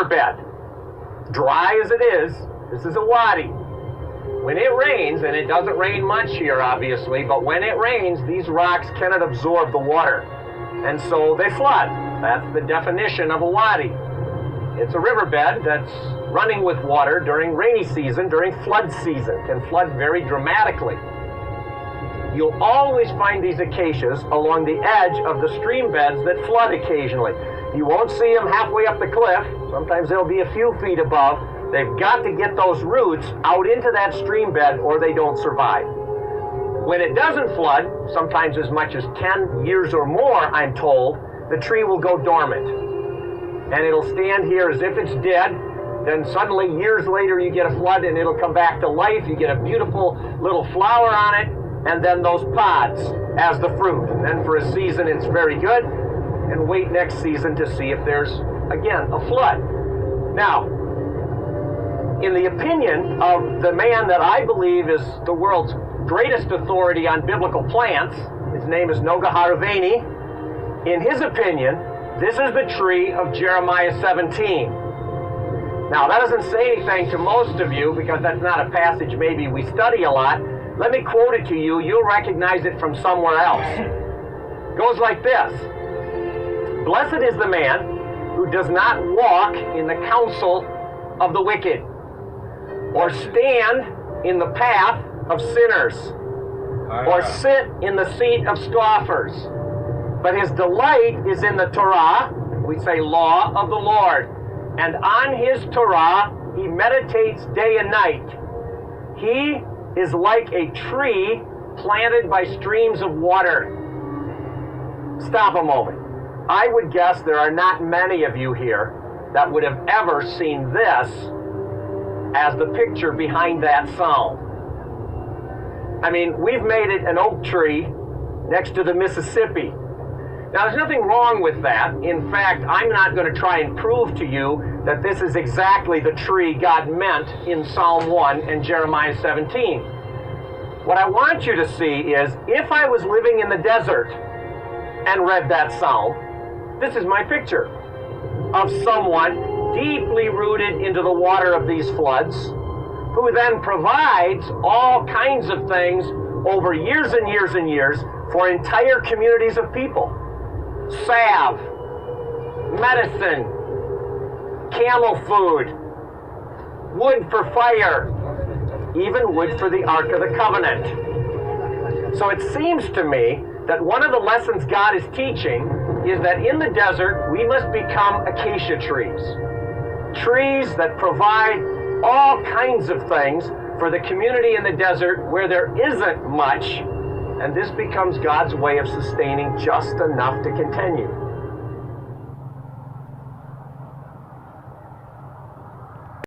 riverbed. Dry as it is, this is a wadi. When it rains, and it doesn't rain much here obviously, but when it rains, these rocks cannot absorb the water, and so they flood. That's the definition of a wadi. It's a riverbed that's running with water during rainy season, during flood season, can flood very dramatically. You'll always find these acacias along the edge of the stream beds that flood occasionally. You won't see them halfway up the cliff. Sometimes they'll be a few feet above. They've got to get those roots out into that stream bed or they don't survive. When it doesn't flood, sometimes as much as 10 years or more, I'm told, the tree will go dormant. And it'll stand here as if it's dead. Then suddenly, years later, you get a flood and it'll come back to life. You get a beautiful little flower on it, and then those pods as the fruit. And then for a season, it's very good. And wait next season to see if there's, again, a flood. Now, in the opinion of the man that I believe is the world's greatest authority on biblical plants, his name is Noga Haravani, in his opinion, this is the tree of Jeremiah 17. Now, that doesn't say anything to most of you because that's not a passage maybe we study a lot. Let me quote it to you. You'll recognize it from somewhere else. It goes like this. Blessed is the man who does not walk in the counsel of the wicked, or stand in the path of sinners, or sit in the seat of scoffers. But his delight is in the Torah, we say law of the Lord. And on his Torah he meditates day and night. He is like a tree planted by streams of water. Stop a moment. I would guess there are not many of you here that would have ever seen this as the picture behind that psalm. I mean, we've made it an oak tree next to the Mississippi. Now, there's nothing wrong with that. In fact, I'm not going to try and prove to you that this is exactly the tree God meant in Psalm 1 and Jeremiah 17. What I want you to see is, if I was living in the desert and read that psalm, this is my picture of someone deeply rooted into the water of these floods, who then provides all kinds of things over years and years and years for entire communities of people. Salve, medicine, camel food, wood for fire, even wood for the Ark of the Covenant. So it seems to me that one of the lessons God is teaching is that in the desert we must become acacia trees. Trees that provide all kinds of things for the community in the desert where there isn't much. And this becomes God's way of sustaining just enough to continue.